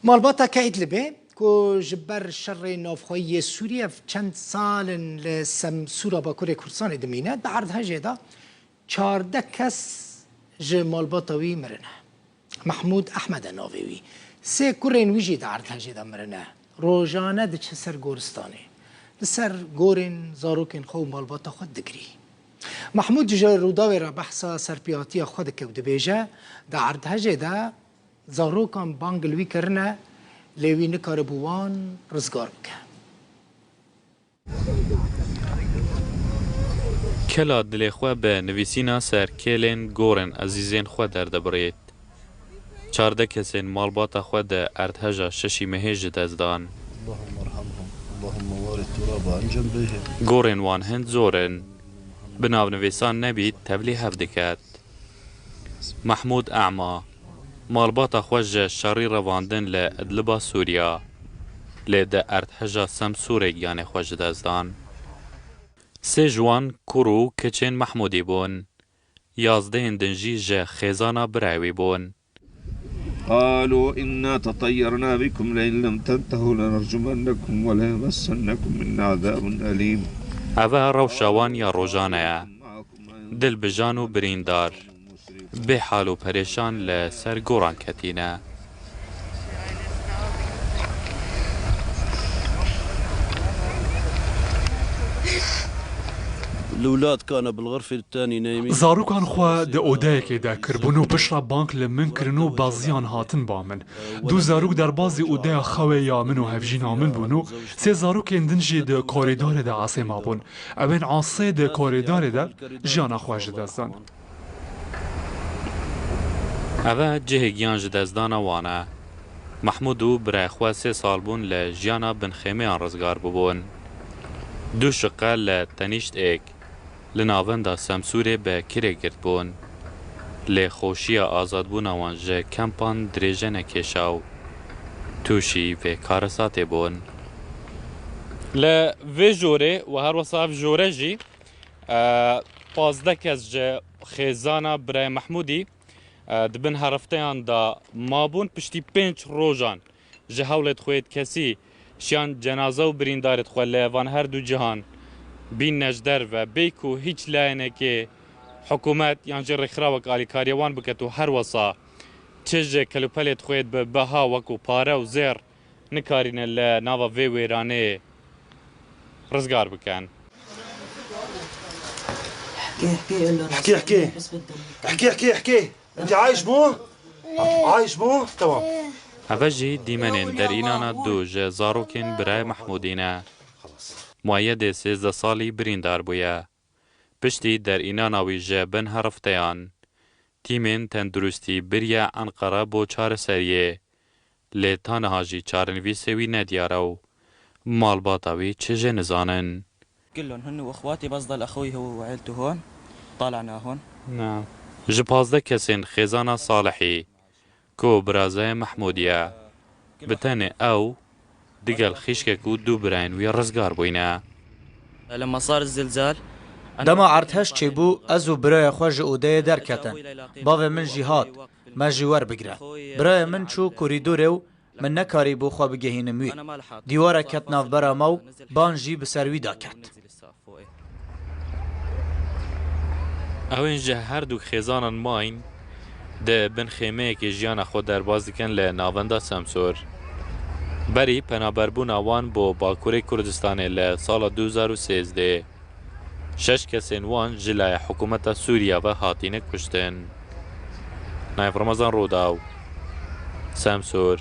مالباتا كإدلبة كو جبر الشر نافخوي سوريا في چند سال لسم سورا باكوري كردستان دمينه بعرض هجدا 14 کس ج مالباتاوي مرنه محمود احمد ناویوی سه کورین ویجی دعرض هجدا مرنه روزانه دچ سر گورستانه لسر گورین زاروکین خو مالباتا خود دگری محمود جا روداوی را بحثا سرپیاتی خود کود بیجه دعرض هجدا زاروکان بانگلوی کرنه لیوی نکار بوان رزگار بکه کلا دل خو به نویسینا سر کلین گورن عزیزین خو در دبرید 14 کسین مالباتا خو د ارتهجا ششی مهج دزدان اللهم ارحمهم اللهم وارد تراب عن جنبهم گورن وان هند زورن بناو نویسان نبید تبلی هفدکت محمود اعما مالباتا خوش شری رواندن لادلبا سوریا لده ارتهجا سم سوری یان خوش دزدان سه جوان کرو کچین محمودی بون 11 دنجی جه خیزانا برعوی بون قالوا إنا تطيرنا بكم لئن لم تنتهوا لنرجمنكم وليمسنكم منا عذاب أليم اوه روشاوان یا روزانه دل بجان و بریندار به حال و پریشان لسر گوران کتینه الأولاد كانوا بالغرفة الثانية نايمين زاروکان خو د اودایکی دا کربونو پشرا بانک لمن کرنو بازیان هاتن بامن دو زاروک در بازی اودای خواه یامن و هفجین آمن بونو سه زاروک اندنجی د کوریدار دا عاصم بون اوین عاصه د کوریدار دا جانا خواج دستان اوه جه گیان جدزدان وانه محمودو برای خواه 3 سال بون لجیانا بن خیمه آن رزگار ببون دو شقه لتنیشت ایک لناوندا سمسوره به کره گرد بون لخوشی آزاد بون وان جه کمپان دریجه نکشاو توشی و کارسات بون لوی جوره و هر وصاف جوره جی 15 کس جه خیزانا برای محمودی دبن هرفتیان دا مابون پشتی 5 روزان جه هولت خوید کسی شیان جنازه و بریندارت خواه لیوان هر دو جهان بین نجدر و بیکو هیچ لاینه که حکومت یانجه رخراوک آلی کاریوان بکتو هر وصا چجه کلوپلیت خوید به بها وکو پاره و زیر نکارین لناوا وی ویرانه رزگار بکن احكي احكي احكي احكي احكي انت عايش مو؟ عايش مو؟ تمام اوجی دیمنین در اینانا دو جه زاروکین برای محمودینه مایه 13 سالی بریندار بویه پشتی در ایناناوی جه بن هرفتیان تیمین تندرستی بریه انقره بو چار سریه لی تانها جی چارنویسه وی ندیارو مالباتاوی چجه نزانن كلهم هن واخواتي بس ضل اخوي هو وعيلته هون طالعنا هون نعم جه 15 کسین خیزانا صالحی کو برازه محمودیه بتنه او دقل خيشكك ودو براين ويا رزقار بوينا لما صار الزلزال دما عرتهش چبو ازو برای خوش اوده در کتن باو من جهاد ما جوار بگره برای من چو کوریدورو من نکاری بو خوا بگهینم وی دیواره کت ناف برا مو بانجی بسروی دا کت اوین جه هر دو خیزانان ماین ده بن خیمه که جیان خود در باز دکن لناوندا سمسور بری پنابربون آوان بو باکوری کردستان لسال 2013 6 کسین وان جلای حکومت سوریا و هاتینه کشتن نایف رمضان روداو سمسور